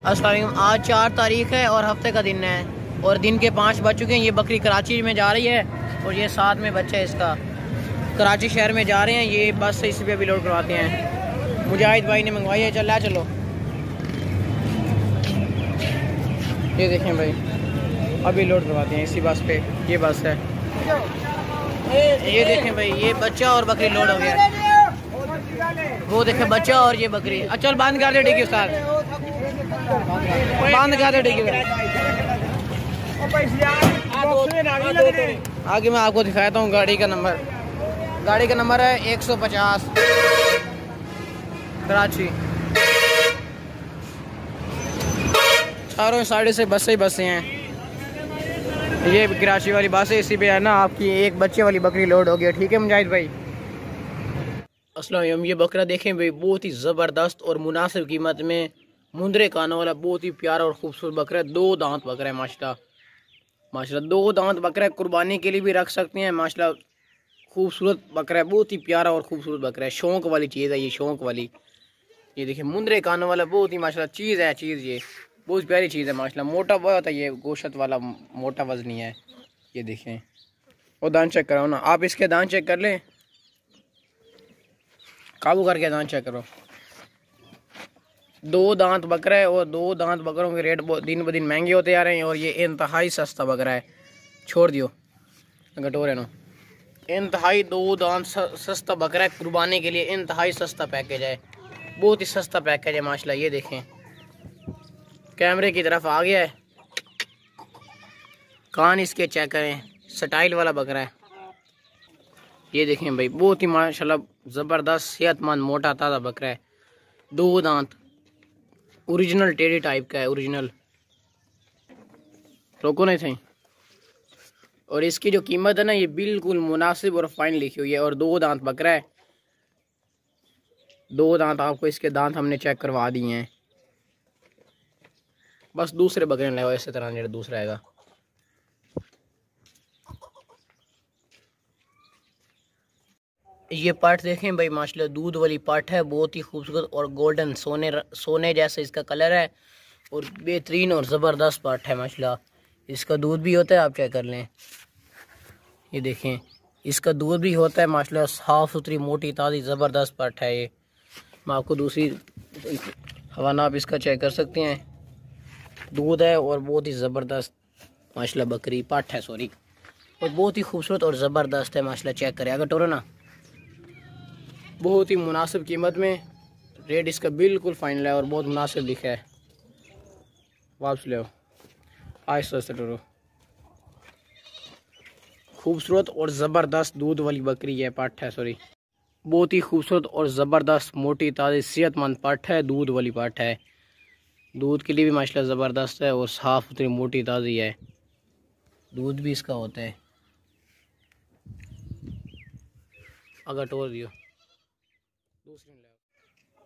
अस्सलाम। आज 4 तारीख है और हफ्ते का दिन है और दिन के 5 बज चुके हैं। ये बकरी कराची में जा रही है और ये साथ में बच्चा है इसका। कराची शहर में जा रहे हैं, ये बस से इसी पे भी लोड करवाते हैं। मुजाहिद भाई ने मंगवाई है। चलो ये देखें भाई, अभी लोड करवाते हैं इसी बस पे। ये बस है, ये देखें भाई, ये बच्चा और बकरी लोड हो गया। वो देखें बच्चा और ये बकरी। चल बंद कर दे डिग्गी उस्ताद, बंद कर दे डिग्गी। आगे मैं आपको दिखाता हूँ गाड़ी का नंबर। गाड़ी का नंबर है 150 कराची। चारों साइड से बसें हैं। ये कराची वाली बस है, इसी पे है ना आपकी एक बच्चे वाली बकरी लोड हो गई। ठीक है मुजाहिद भाई। अस्सलाम। ये बकरा देखें भाई, बहुत ही ज़बरदस्त और मुनासिब कीमत में मुंदरे कानों वाला बहुत ही प्यारा और खूबसूरत बकरा है। 2 दांत बकरा है माशाल्लाह 2 दांत बकरा है। कुर्बानी के लिए भी रख सकते हैं माशाल्लाह। खूबसूरत बकरा है, बहुत ही प्यारा और खूबसूरत बकरा है। शौक वाली चीज़ है ये, शौक वाली। ये देखिए मुंदरे कानों वाला बहुत ही माशाल्लाह चीज़ है। ये बहुत प्यारी चीज़ है माशाल्लाह। मोटा बहुत है ये, गोश्त वाला मोटा वजनी है। ये देखें, वो दांत चेक कराओ ना आप, इसके दांत चेक कर लें, काबू करके दांत चेक करो। 2 दांत बकरा है और 2 दांत बकरों के रेट दिन ब दिन महंगे होते जा रहे हैं और ये इंतहाई सस्ता बकरा है। छोड़ दियो गटोरे नो। इंतहाई 2 दांत सस्ता बकरा है कुर्बानी के लिए। इंतहाई सस्ता पैकेज है, बहुत ही सस्ता पैकेज है माशाल्लाह। ये देखें, कैमरे की तरफ आ गया है। कान इसके चेक करें, स्टाइल वाला बकरा है। ये देखें भाई, बहुत ही माशाल्लाह ज़बरदस्त सेहतमंद मोटा ताज़ा बकरा है। 2 दांत, ओरिजिनल टेढ़ी टाइप का है, ओरिजिनल। रोको नहीं थे। और इसकी जो कीमत है ना, ये बिल्कुल मुनासिब और फाइन लिखी हुई है। और 2 दांत बकरा है। 2 दांत आपको इसके दांत हमने चेक करवा दिए हैं। बस दूसरे बकरे ले इसी तरह जो दूसरा आएगा। ये पाठ देखें भाई माशाल्लाह, दूध वाली पाठ है, बहुत ही खूबसूरत और गोल्डन सोने जैसा इसका कलर है और बेहतरीन और ज़बरदस्त पाठ है माशाल्लाह। इसका दूध भी होता है, आप चेक कर लें। ये देखें, इसका दूध भी होता है माशाल्लाह। साफ़ सुथरी मोटी ताज़ी ज़बरदस्त पाठ है ये। मैं आपको दूसरी हवाना आप इसका चेक कर सकते हैं। दूध है और बहुत ही ज़बरदस्त माशाल्लाह बकरी पाठ है, सॉरी। और बहुत ही खूबसूरत और ज़बरदस्त है माशाल्लाह। चेक करें अगर टोरो ना, बहुत ही मुनासिब कीमत में। रेट इसका बिल्कुल फाइनल है और बहुत मुनासिब लिखा है। वापस ले आहिस्ता आहिस्ता टोरो। खूबसूरत और ज़बरदस्त दूध वाली बकरी है, पाठ है, सॉरी। बहुत ही खूबसूरत और ज़बरदस्त मोटी ताज़ी सेहतमंद पाठ है, दूध वाली पाठ है। दूध के लिए भी माशाल्लाह ज़बरदस्त है और साफ़ सुथरी मोटी ताज़ी है। दूध भी इसका होता है। अगर टोर दियो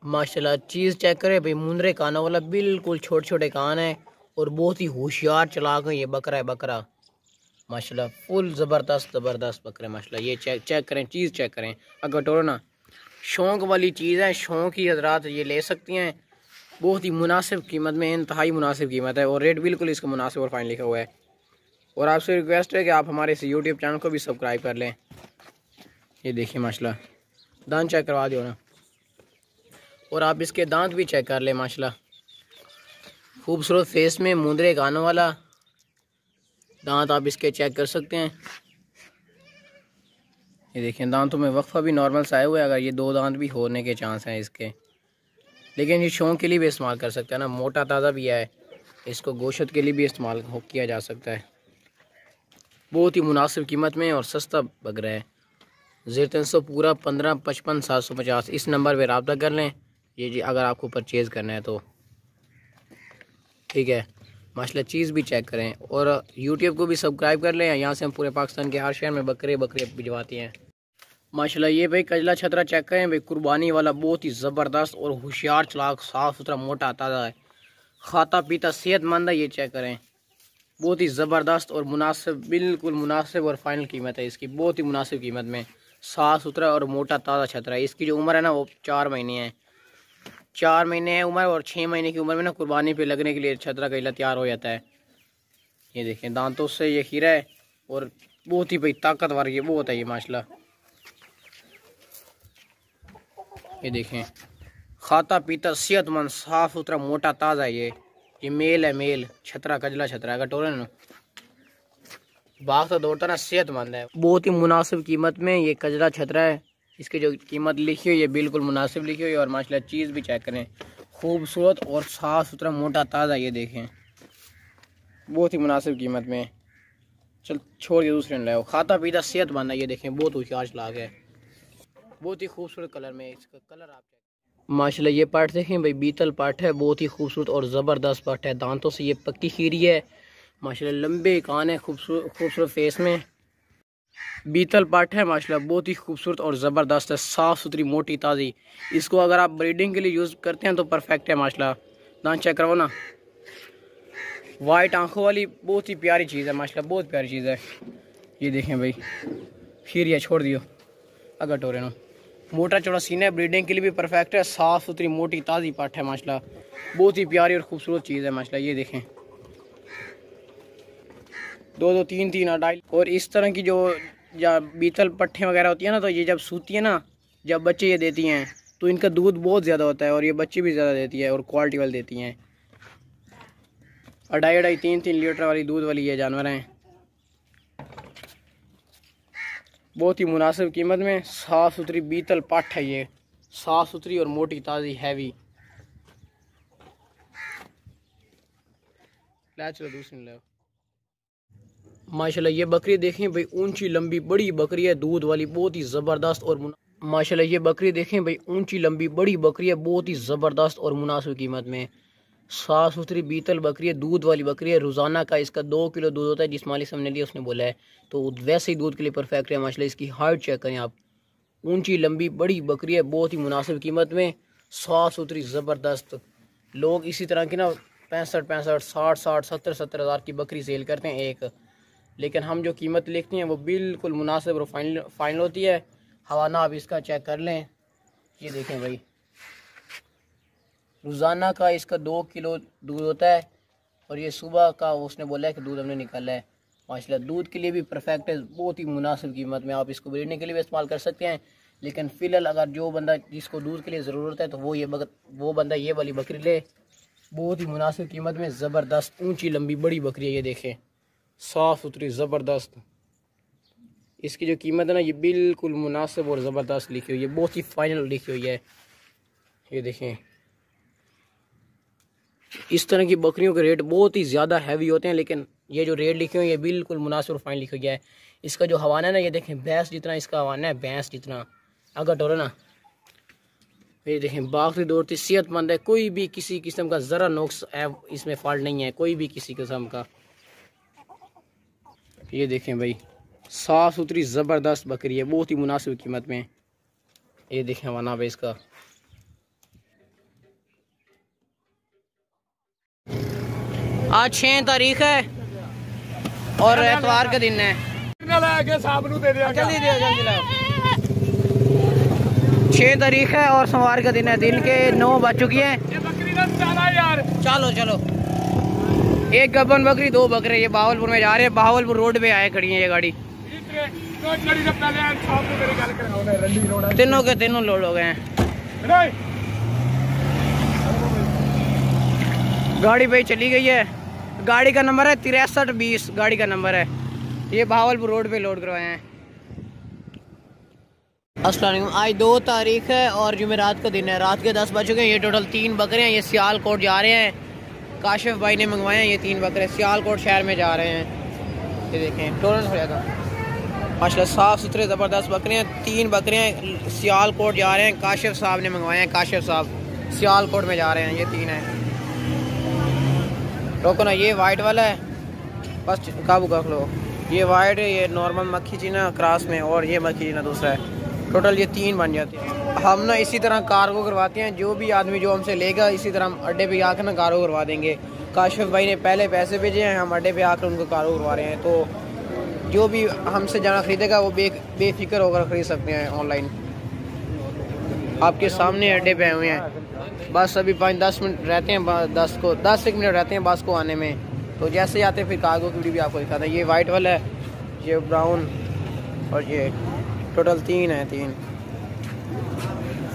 माशाल्लाह। चीज़ चेक करें भाई, मुंदरे कानों वाला, बिल्कुल छोटे छोटे कान है और बहुत ही होशियार चलाक है ये बकरा है। बकरा माशाल्लाह फुल ज़बरदस्त बकरा है माशाल्लाह। ये चेक करें, चीज़ चेक करें। अगर टोरो ना, शौक वाली चीज़ है, शौक ही हजरात ये ले सकती हैं। बहुत ही मुनासिब कीमत में, इंतहाई मुनासिब कीमत है और रेट बिल्कुल इसका मुनासिब और फाइन लिखा हुआ है। और आपसे रिक्वेस्ट है कि आप हमारे इस यूट्यूब चैनल को भी सब्सक्राइब कर लें। ये देखिए माशाल्लाह, दांत चेक करवा दियो ना। और आप इसके दांत भी चेक कर लें माशाल्लाह। खूबसूरत फेस में मुंदरे कानों वाला दांत आप इसके चेक कर सकते हैं। ये देखें, दांतों में वक्फा भी नॉर्मल सा आया हुआ है। अगर ये 2 दांत भी होने के चांस हैं इसके, लेकिन ये शौक के लिए भी इस्तेमाल कर सकता है ना। मोटा ताज़ा भी है, इसको गोश्त के लिए भी इस्तेमाल किया जा सकता है। बहुत ही मुनासिब कीमत में और सस्ता बकरा है। 0300 पूरा 15 55 750 इस नंबर पर रब्ता कर लें ये जी, अगर आपको परचेज़ करना है तो। ठीक है माशाल्लाह। चीज़ भी चेक करें और यूट्यूब को भी सब्सक्राइब कर लें। यहाँ से हम पूरे पाकिस्तान के हर शहर में बकरे भिजवाते हैं माशाल्लाह। ये भाई कजला छतरा चेक करें भाई, कुर्बानी वाला, बहुत ही ज़बरदस्त और होशियार चलाक, साफ़ सुथरा मोटा ताज़ा है, खाता पीता सेहतमंद है। ये चेक करें, बहुत ही ज़बरदस्त और मुनासिब, बिल्कुल मुनासिब और फाइनल कीमत है इसकी। बहुत ही मुनासिब कीमत में साफ़ सुथरा और मोटा ताज़ा छतरा है। इसकी जो उम्र है ना वो 4 महीने है। 4 महीने है उम्र और 6 महीने की उम्र में ना कुर्बानी पे लगने के लिए छतरा कईला तैयार हो जाता है। ये देखें दांतों से ये खीरा है और बहुत ही भाई ताकतवर ये बहुत है ये माशाल्लाह। ये देखें खाता पीता सेहतमंद साफ सुथरा मोटा ताज़ा है ये मेल है, मेल छतरा कजला छतरा का टोरन ना बाग तो दौड़ता ना सेहतमंद है। बहुत ही मुनासिब कीमत में ये कजला छतरा है। इसकी जो कीमत लिखी हुई है बिल्कुल मुनासिब लिखी हुई है और माशाल्लाह चीज़ भी चेक करें खूबसूरत और साफ़ सुथरा मोटा ताज़ा ये देखें बहुत ही मुनासिब कीमत में। चल छोड़ के दूसरे लाओ खाता पीता सेहतमंद है। ये देखें बहुत होशियार चलाक है, बहुत ही खूबसूरत कलर में इसका कलर आप माशाल्लाह। ये पार्ट देखें भाई बीतल पार्ट है, बहुत ही खूबसूरत और ज़बरदस्त पार्ट है। दांतों से ये पक्की खीरी है माशाल्लाह, लंबे कान है खूबसूरत फेस में। बीतल पार्ट है माशाल्लाह, बहुत ही खूबसूरत और ज़बरदस्त है, साफ़ सुथरी मोटी ताज़ी। इसको अगर आप ब्रीडिंग के लिए यूज़ करते हैं तो परफेक्ट है माशाल्लाह। दांत चेक करो ना, वाइट आंखों वाली बहुत ही प्यारी चीज़ है माशाल्लाह, बहुत प्यारी चीज़ है। ये देखें भाई खीरिया छोड़ दियो अगर टोरे नो मोटा चौड़ा सीना है, ब्रीडिंग के लिए भी परफेक्ट है। साफ़ सुथरी मोटी ताज़ी पाट है माशाल्लाह, बहुत ही प्यारी और खूबसूरत चीज़ है माशाल्लाह। ये देखें 2-2 3-3 अढ़ाई। और इस तरह की जो बीतल पट्ठे वगैरह होती है ना, तो ये जब सूती है ना, जब बच्चे ये देती हैं तो इनका दूध बहुत ज़्यादा होता है और ये बच्चे भी ज़्यादा देती है और क्वालिटी वाली देती हैं। 2.5 3-3 लीटर वाली दूध वाली ये जानवर हैं, बहुत ही मुनासिब कीमत में। साफ़ सुथरी बीतल पाठ है ये, साफ़ सुथरी और मोटी ताज़ी हैवी। चलो दूसरी लो माशाल्लाह। ये बकरी देखें भाई ऊंची लंबी बड़ी बकरी है, दूध वाली बहुत ही ज़बरदस्त और माशाल्लाह। ये बकरी देखें भाई ऊंची लंबी बड़ी बकरी है, बहुत ही ज़बरदस्त और मुनासिब कीमत में। साफ़ सुथरी बीतल बकरी है, दूध वाली बकरी है। रोज़ाना का इसका 2 किलो दूध होता है, जिस मालिक से हमने लिया उसने बोला है, तो वैसे ही दूध के लिए परफेक्ट है माशाल्लाह। इसकी हाइट चेक करें आप, ऊंची लंबी बड़ी बकरी है, बहुत ही मुनासिब कीमत में, साफ़ सुथरी ज़बरदस्त। लोग इसी तरह की ना 65 60 70 हज़ार की बकरी सेल करते हैं एक, लेकिन हम जो कीमत लिखते हैं वो बिल्कुल मुनासिब और फाइनल होती है। हवाना आप इसका चेक कर लें। ये देखें भाई रोज़ाना का इसका 2 किलो दूध होता है और ये सुबह का उसने बोला है कि दूध हमने निकाला है माशाल्लाह। दूध के लिए भी परफेक्ट है, बहुत ही मुनासिब कीमत में। आप इसको ब्रीडने के लिए भी इस्तेमाल कर सकते हैं, लेकिन फ़िलहाल अगर जो बंदा जिसको दूध के लिए ज़रूरत है तो वो बंदा ये वाली बकरी ले, बहुत ही मुनासिब कीमत में। ज़बरदस्त ऊँची लंबी बड़ी बकरी है, ये देखें साफ़ सुथरी ज़बरदस्त। इसकी जो कीमत है ना ये बिल्कुल मुनासिब और ज़बरदस्त लिखी हुई है, बहुत ही फाइनल लिखी हुई है। ये देखें इस तरह की बकरियों के रेट बहुत ही ज़्यादा हैवी होते हैं, लेकिन ये जो रेट लिखे हुए हैं ये बिल्कुल मुनासिब और फाइनल लिखा गया है। इसका जो हवाना है ना, ये देखें भैंस जितना इसका हवाना है, भैंस जितना अगर टोरा ना। ये देखें बाकी दौड़ती सेहतमंद है, कोई भी किसी किस्म का ज़रा नुक्स इसमें फॉल्ट नहीं है, कोई भी किसी किस्म का। ये देखें भाई साफ़ सुथरी ज़बरदस्त बकरी है, बहुत ही मुनासिब कीमत में। ये देखें हवाना भाई इसका। आज 6 तारीख है और एतवार का दिन है। जल्दी दे जल्दी लाओ। 6 तारीख है और सोमवार का दिन है, दिन के 9 बज चुकी हैं। चलो चलो एक गबन बकरी 2 बकरे ये बहावलपुर में जा रहे हैं, बहावलपुर रोड पे आए खड़ी है ये गाड़ी। तीनों के तीनों लोड हो गए हैं। गाड़ी भाई चली गई है, गाड़ी का नंबर है 6320 गाड़ी का नंबर है। ये बहावलपुर रोड पे लोड करवाए हैं। अस्सलाम वालेकुम। आज 2 तारीख है और जुमेरात का दिन है, रात के 10 बज चुके हैं। ये टोटल 3 बकरे हैं, ये सियालकोट जा रहे हैं। काशिफ भाई ने मंगवाए हैं ये 3 बकरे, सियालकोट शहर में जा रहे हैं। ये देखें टोटल हो जाएगा माशाल्लाह, साफ़ सुथरे ज़बरदस्त बकरे हैं। 3 बकरे हैं, सियालकोट जा रहे हैं। काशिफ साहब ने मंगवाए हैं, काशिफ साहब सियालकोट में जा रहे हैं। ये 3 हैं। रोको ना, ये वाइट वाला है, बस काबू कर लो। ये वाइट है, ये नॉर्मल मक्खी चीना क्रॉस में, और ये मक्खी चीना दूसरा है। टोटल ये 3 बन जाते हैं। हम ना इसी तरह कार्गो करवाते हैं, जो भी आदमी जो हमसे लेगा इसी तरह हम अड्डे पे आकर ना कार्गो करवा देंगे। काशिफ भाई ने पहले पैसे भेजे हैं, हम अड्डे पे आकर उनको कार्गो करवा रहे हैं। तो जो भी हमसे जाना खरीदेगा वो बेफिक्र होकर ख़रीद सकते हैं ऑनलाइन। आपके सामने अड्डे पे आए हुए हैं। बस अभी 5-10 मिनट रहते हैं, 10 मिनट रहते हैं बस को आने में। तो जैसे आते हैं फिर कार्गो की भी आपको दिखाता है। ये वाइट वाला है, ये ब्राउन, और ये टोटल 3 है। 3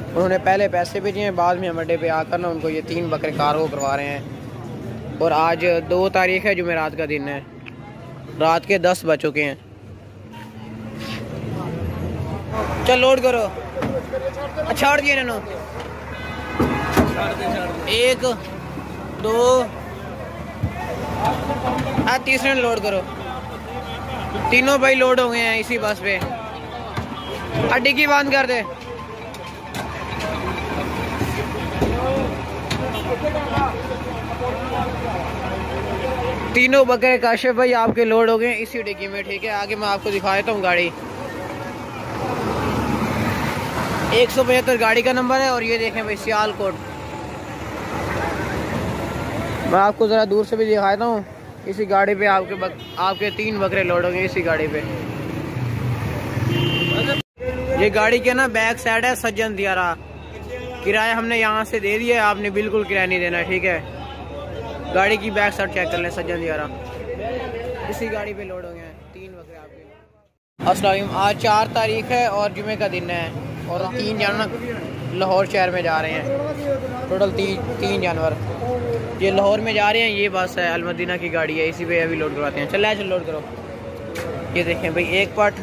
उन्होंने पहले पैसे भेजे हैं, बाद में हम अड्डे पे आकर ना उनको ये 3 बकरे कार्गो करवा रहे हैं। और आज 2 तारीख है, जुमेरात का दिन है, रात के 10 बज चुके हैं। चल लोड करो। अच्छा और दिए ना 1 2 तीसरे लोड करो। तीनों भाई लोड हो गए हैं इसी बस पे। अड्डी की बंद कर दे। तीनों बकरे काशिफ भाई आपके लोड हो गए इसी डिग्गी में, ठीक है। आगे मैं आपको दिखा देता हूँ गाड़ी। 175 गाड़ी का नंबर है। और ये देखें भाई सियालकोट। मैं आपको ज़रा दूर से भी दिखाता हूँ। इसी गाड़ी पे आपके 3 बकरे लोड हो गए इसी गाड़ी पे। ये गाड़ी के ना बैक साइड है सज्जन दियारा। किराया हमने यहाँ से दे दिया है, आपने बिल्कुल किराया नहीं देना, ठीक है। गाड़ी की बैक साइड चेक कर लें, सज्जन दियारा। इसी गाड़ी पे लोड हो गए हैं 3 बकरे आपके। अस्सलाम वालेकुम। आज 4 तारीख है और जुमे का दिन है। और 3 जानवर लाहौर शहर में जा रहे हैं। टोटल 3 जानवर ये लाहौर में जा रहे हैं। ये बस है अलमदीना की गाड़ी है, इसी पे अभी लोड करवाते हैं। चल लोड करो। ये देखें भाई एक पार्ट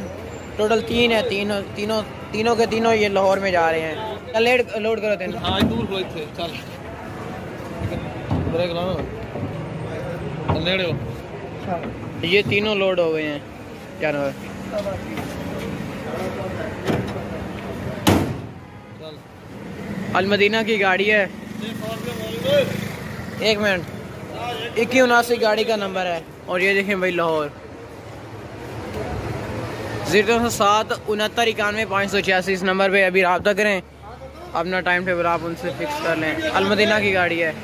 टोटल 3 है। तीनों के तीनों ये लाहौर में जा रहे हैं। चल लोड करो। तेन चल ब्रेक लो। ये तीनों लोड हो गए हैं जानवर। अलमदीना की गाड़ी है। 1 मिनट। 2179 गाड़ी का नंबर है। और ये देखें भाई लाहौर 07 69 91 586 इस नंबर पे अभी रब्ता करें। अपना टाइम टेबल आप उनसे फिक्स कर लें। अलमदीना की गाड़ी है।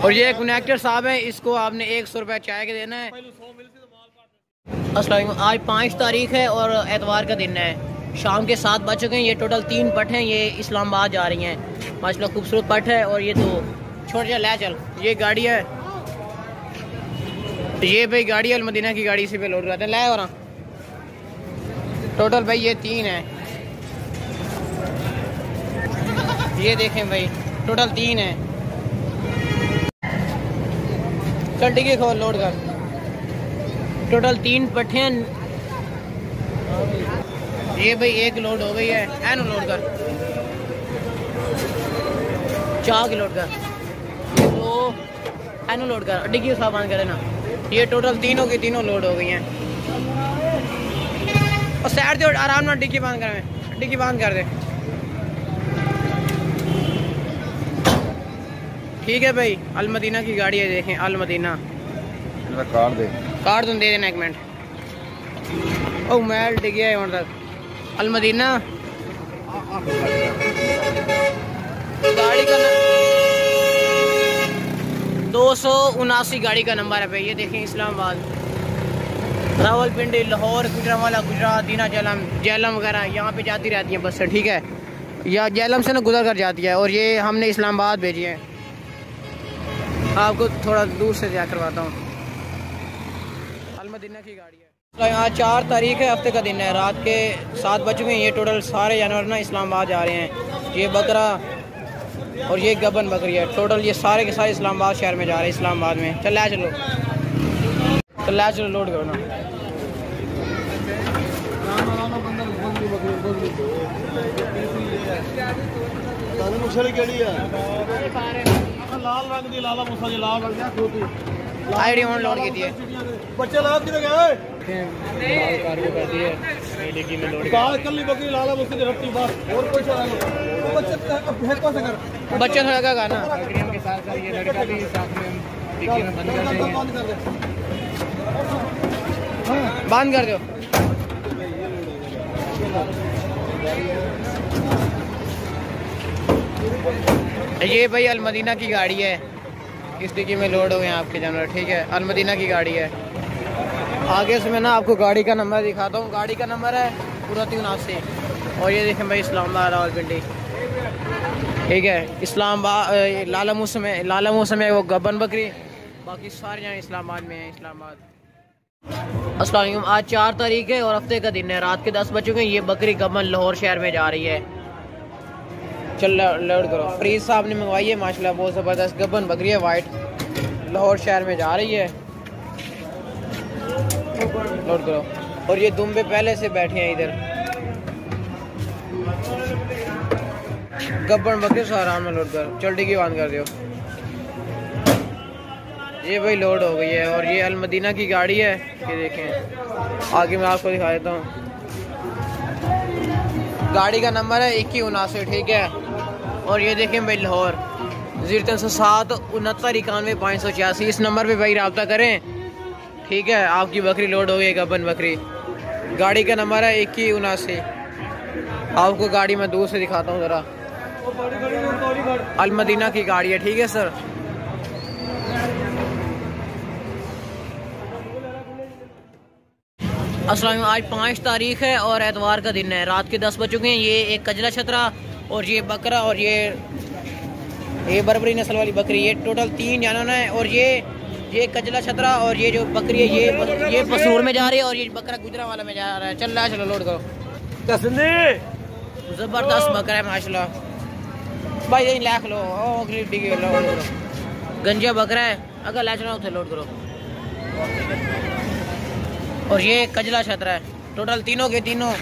और ये कनेक्टर साहब है, इसको आपने 100 रुपये चाय के देना है। अस्सलाम वालेकुम। आज 5 तारीख है और एतवार का दिन है। शाम के 7 बज चुके हैं। ये टोटल 3 पट हैं, ये इस्लामाबाद जा रही हैं। माशाल्लाह खूबसूरत पट है। और ये 2 छोड़ चल ले चल। ये गाड़ी है, ये भाई गाड़ी है अलमदीना की गाड़ी, इसी पे लोड करते हैं। लाए और टोटल भाई ये 3 है। ये देखें भाई टोटल 3 है। चल ठीक है खोल लोड कर। टोटल 3 पट्टे हैं। ये भाई 1 लोड हो गई है। एन लोड कर। 4 की लोड कर। 2 एन लोड कर। डिग्गी साफ बंद करे ना। ये टोटल तीनों की तीनों लोड हो गई हैं। और साइड दे आराम ਨਾਲ डिग्गी बंद कर। डिग्गी बंद कर दे। ठीक है भाई अलमदीना की गाड़ी है। देखें अलमदीना कार्ड दे देना 1 मिनट। ओ मैल डिग गया है तक। अलमदीना गाड़ी का 279 गाड़ी का नंबर है भाई। ये देखें इस्लामाबाद, रावलपिंडी, लाहौर, गुजरांवाला, गुजरात, दीना, झेलम वगैरह यहाँ पे जाती रहती हैं बस से, ठीक है। या झेलम से ना गुजर कर जाती है। और ये हमने इस्लामाबाद भेजी है। आपको थोड़ा दूर से जा करवाता हूँ। अलमदीना की गाड़ी है। आज 4 तारीख है, हफ्ते का दिन है। रात के 7 बज चुके हैं। ये टोटल सारे जानवर ना इस्लामाबाद जा रहे हैं। ये बकरा और ये गबन बकरी है। टोटल ये सारे के सारे इस्लामाबाद शहर में जा रहे हैं। इस्लामाबाद में चल चलो लोड करो ना। लाल रंग दी लाला मूसा जी लाल रंग दी आईडी ऑन लोड की थी। बच्चे लाल किधर गए? लाल कार्गो कर दिए डिग्गी में लोड। काल कल्ली बकरी लाला मूसा की रट्टी बस और कोई चला नहीं। बच्चे फेंको से कर। बच्चे थोड़ा का गाना बकरियों के साथ साथ ये लड़का भी साथ में डिग्गी में बंद कर देंगे। बंद कर दो। ये भाई अलमदीना की गाड़ी है। इस डिग्गी में लोड हो गए आपके जानवर, ठीक है। अलमदीना की गाड़ी है। आगे से मैं ना आपको गाड़ी का नंबर दिखाता हूँ। गाड़ी का नंबर है पूरा 79। और ये देखें भाई इस्लामाबाद रावलपिंडी, ठीक है। इस्लामाबाद लाला मौसम है वो गबन बकरी, बाकी सारे यहाँ इस्लामाबाद में हैं। इस्लामाबाद। अस्सलाम वालेकुम। आज 4 तारीख है और हफ्ते का दिन है। रात के 10 बज चुके हैं। ये बकरी गबन लाहौर शहर में जा रही है। चल लोड करो। फरीद साहब ने मंगवाई है माशाल्लाह, बहुत ज़बरदस्त गबन बकरी है, वाइट, लाहौर शहर में जा रही है। लोड करो। और ये दुम्बे पहले से बैठे हैं इधर। गब्बन बकरी से आराम में लोड कर। चल डिग्गी बंद कर दियो। ये भाई लोड हो गई है। और ये अलमदीना की गाड़ी है, ये देखें। आगे मैं आपको दिखा देता हूँ। गाड़ी का नंबर है 2179, ठीक है। और ये देखें भाई लाहौर 0307 69 91 586। इस नंबर पे भाई रब्ता करें, ठीक है। आपकी बकरी लोड हो गई, गबन बकरी। गाड़ी का नंबर है 2179। आपको गाड़ी मैं दूर से दिखाता हूँ ज़रा। अलमदीना की गाड़ी है, ठीक है सर। अस्सलाम वालेकुम। आज 5 तारीख है और एतवार का दिन है। रात के 10 बज चुके हैं। ये एक कजला छतरा और ये बकरा और ये बरबरी नस्ल वाली बकरी, ये टोटल 3 जानवर है। और ये कजला छतरा और ये जो बकरी है ये पसूर में जा रही है और ये बकरा गुजरा वाला में जा रहा है। चल रहा है, चलो लोड करो। जबरदस्त बकरा है माशाल्लाह भाई। यही लाख लो गंजा बकरा है। अगर ला चलो उसे लोड करो। और ये कजला छतरा है। टोटल तीनों के तीनों,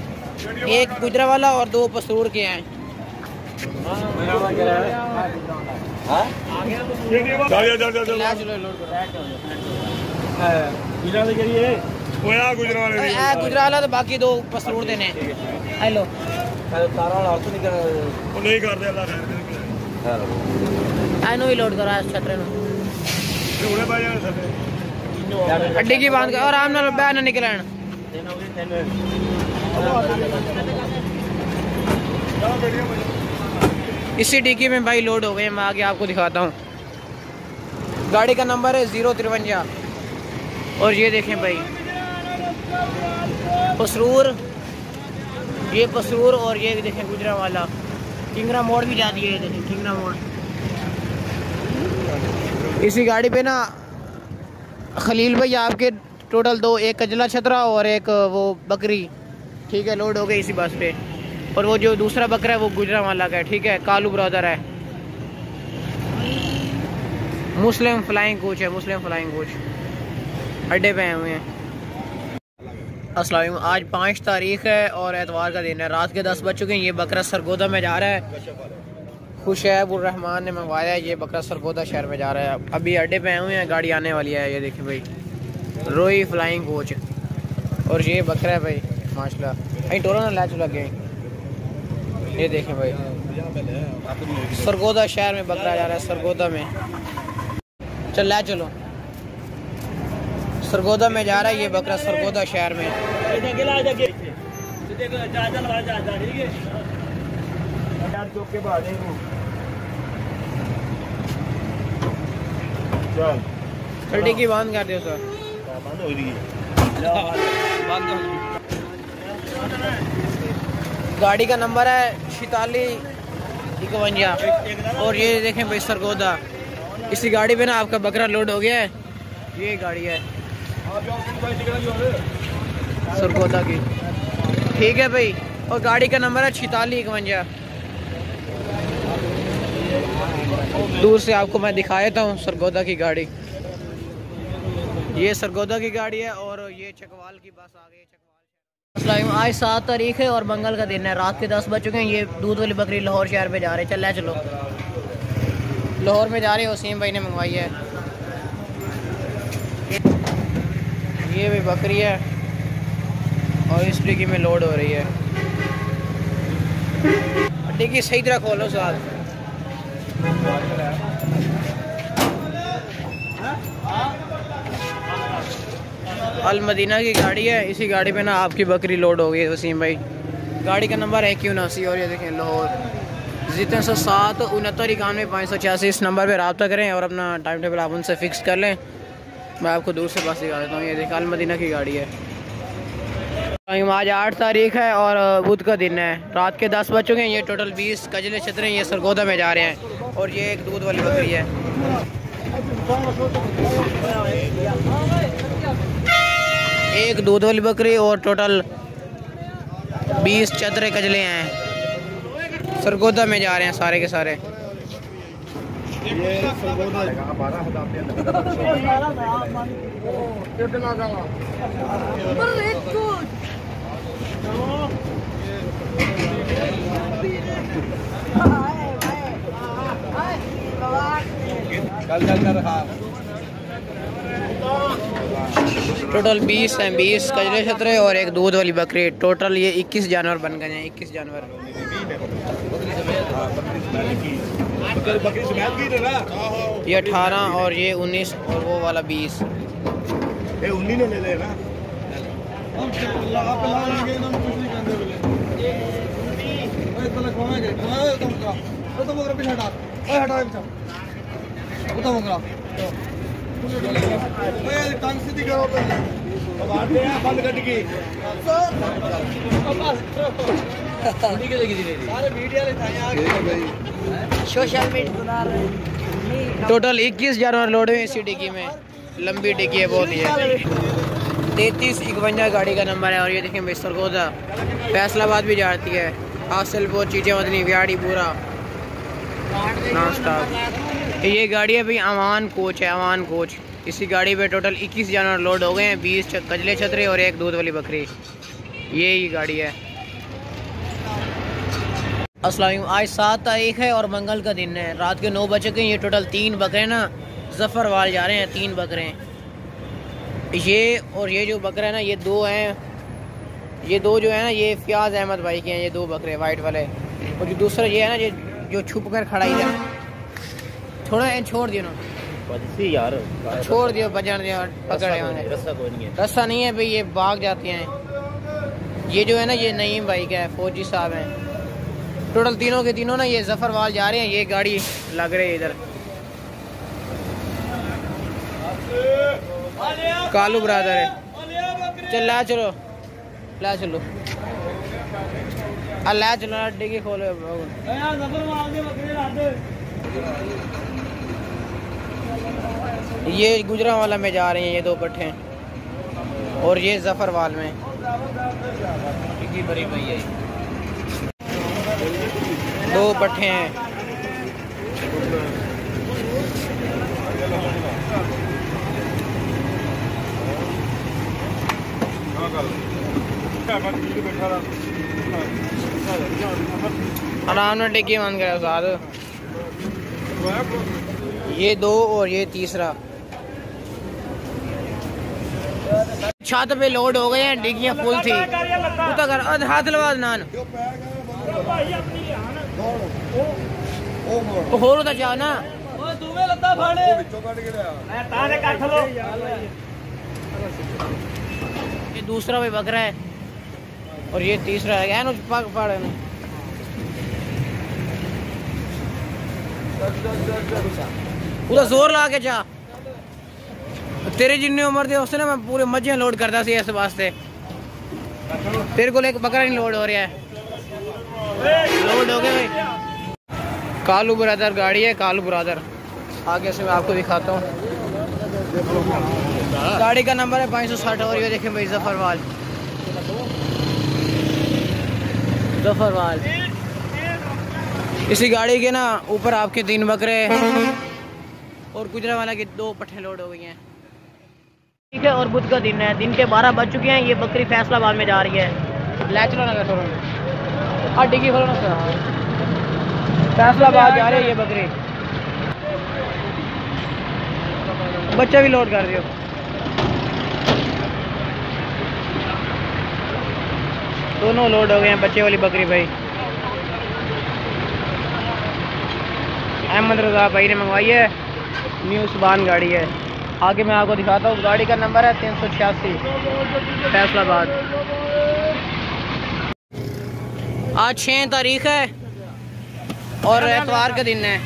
एक गुजरा वाला और 2 पसूर के हैं। गुजरा वाला तो बाकी 2 पसूर देने। हेलो एनो ही लोड करा छतरे में। अड्डी की बांध कर और आराम नाल बैठ ना निकलन। इसी डिक्की में भाई लोड हो गए। मैं आगे आपको दिखाता हूँ। गाड़ी का नंबर है 053। और ये देखें भाई पसरूर, ये पसरूर और ये देखें गुजरा वाला। किंगरा मोड़ भी जाती है, देखें किंगरा मोड़। इसी गाड़ी पे ना खलील भाई आपके टोटल 2, एक कजला छतरा और एक वो बकरी, ठीक है, लोड हो गई इसी बस पे। और वो जो दूसरा बकरा है वो गुजरा वाला का है, ठीक है। कालू ब्रदर है। मुस्लिम फ्लाइंग कोच है, मुस्लिम फ्लाइंग कोच अड्डे पे आए हुए हैं। अस्सलाम वालेकुम। आज 5 तारीख है और एतवार का दिन है। रात के 10 बज चुके हैं। ये बकरा सरगोदा में जा रहा है। खुशैब उर रहमान ने मंगवाया है। ये बकरा सरगोदा शहर में जा रहा है। अभी अड्डे पे आए हुए हैं, गाड़ी आने वाली है। ये देखिए भाई रोई फ्लाइंग कोच। और ये बकरा है भाई माशाल्लाह। कहीं टोरा ना लैच लग गए। ये देखें भाई सरगोदा शहर में बकरा जा रहा है, सरगोदा में। चल लै चलो। सरगोदा में जा रहा है ये बकरा, सरगोदा शहर में। गड्डी की बंद कर दियो सर। गाड़ी का नंबर है 4651। और ये देखें भाई सरगोदा। इसी गाड़ी पे ना आपका बकरा लोड हो गया है। ये गाड़ी है सरगोदा की, ठीक है भाई। और गाड़ी का नंबर है 4651। दूर से आपको मैं दिखा देता हूँ सरगोदा की गाड़ी। ये सरगोदा की गाड़ी है और ये चकवाल की बस आ गई है। आज 7 तारीख है और मंगल का दिन है। रात के 10 बज चुके हैं। ये दूध वाली बकरी लाहौर शहर में जा रही है। चल चलो लाहौर में जा रही है। वसीम भाई ने मंगवाई है। ये भी बकरी है और इस डिग्गी में लोड हो रही है। डिग्गी सही तरह खोलो साथ। अलमदीना की गाड़ी है। इसी गाड़ी पे ना आपकी बकरी लोड हो गई है वसीम भाई। गाड़ी का नंबर है 2179। और ये देखें लाहौर 0307 69 91 586। इस नंबर पे रब्ता करें और अपना टाइम टेबल आप उनसे फिक्स कर लें। मैं आपको दूर से बस दिखा देता हूँ। ये देखिए अलमदीना की गाड़ी है। आज 8 तारीख है और बुध का दिन है। रात के 10 बज चुके हैं। ये टोटल 20 कजले छतरे ये सरगोदा में जा रहे हैं और ये एक दूध वाली बकरी है। एक दूध वाली बकरी और टोटल 20 छतरे कजले हैं। सरगोदा में जा रहे हैं सारे के सारे। टोटल 20 हैं, 20 कजले छतरे और एक दूध वाली बकरी। टोटल ये 21 जानवर बन गए हैं। 21 जानवर। ये 18 और ये 19 और वो वाला 20। टोटल 21 जानवर लोड हुए इसी डिग्गी में। लंबी डिग्गी है बहुत ही है। 3351 गाड़ी का नंबर है। और ये देखें भाई सरगोदा फैसलाबाद भी जाती है। हासिलपुर, चीज़ें मदनी, व्याड़ी, पूरा नॉन स्टॉप। ये गाड़ी है भाई अमान कोच है। अमान कोच। इसी गाड़ी पे टोटल 21 जानवर लोड हो गए हैं। 20 कजले छतरे और एक दूध वाली बकरी। ये गाड़ी है। अस्सलाम वालेकुम। आज 7 तारीख है और मंगल का दिन है। रात के 9 बज चुके हैं। ये टोटल 3 बकरे ना जफरवाल जा रहे हैं। 3 बकरे ये और ये जो बकरा है ना ये 2 हैं। ये 2 जो है ना ये फयाज अहमद भाई के हैं। ये 2 बकरे वाइट वाले। और जो दूसरा ये है ना ये जो छुप कर खड़ा ही है। थोड़ा छोड़ दियो ना यार, छोड़ दियो बजान दिया। पकड़े होंगे। रस्सा नहीं है भाई, ये भाग जाते हैं। ये जो है ना ये नईम भाई का है, फौजी साहब हैं। टोटल तीनों के तीनों ना ये जफरवाल जा रहे हैं। ये गाड़ी लग रही है इधर। कालू ब्रदर है। चल ला चलो, ला चलो, ला चलो। डिग्गी खोलो। ये गुजरांवाला में जा रही हैं ये 2 पट्ठे और ये जफरवाल में। बड़ी भैया 2 पट्ठे हैं। आराम में टिक्की मान गया साथ। ये 2 और ये तीसरा। छत पे लोड हो गए हैं। डिग्गियां फुल थी। हाथ लगा नान हो तो चाह ना। ये दूसरा भी बकरा है और ये तीसरा है। पूरा जोर ला के जा। तेरे जिन्नी उम्र दे उसने मैं पूरे मजे लोड करता सी इस वास्ते। तेरे को एक बकरा नहीं लोड हो रहा है। लोड हो गया भाई। कालू ब्रदर गाड़ी है। कालू ब्रदर आगे से मैं आपको दिखाता हूँ। गाड़ी का नंबर है 560 और ये देखें भाई जफरवाल। जफरवाल इसी गाड़ी के ना ऊपर आपके 3 बकरे और गुजरांवाला के 2 पट्ठे लोड हो गई हैं। ठीक है। और बुध का दिन है। दिन के 12 बज चुके हैं। ये बकरी फैसलाबाद में जा रही है। लैचलो नगर थोड़ा डिग्गी खोलो ना। फैसलाबाद जा रही है ये बकरी। बच्चा भी लोड कर दियो। दोनों लोड हो गए हैं। बच्चे वाली बकरी भाई अहमद रजा भाई ने मंगवाई है। न्यू सुबान गाड़ी है। आगे मैं आपको दिखाता हूँ। गाड़ी का नंबर है 386 फैसलाबाद। आज 6 तारीख है और एतवार का दिन है।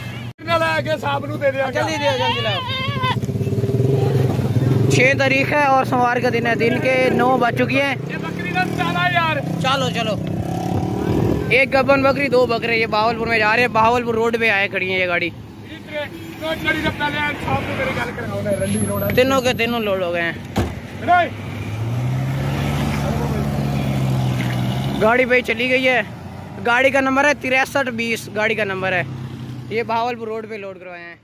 जल्दी दे जल्दी लाओ। 6 तारीख है और सोमवार का दिन है। दिन के 9 बज चुकी हैं यार चलो चलो। एक गब्बन बकरी, 2 बकरे, ये बहावलपुर में जा रहे हैं। बहावलपुर रोड पे आए खड़ी है ये गाड़ी। तीनों के तीनों लोड हो गए हैं। गाड़ी पे चली गई है। गाड़ी का नंबर है 6320, गाड़ी का नंबर है। ये बहावलपुर रोड पे लोड करवाए हैं।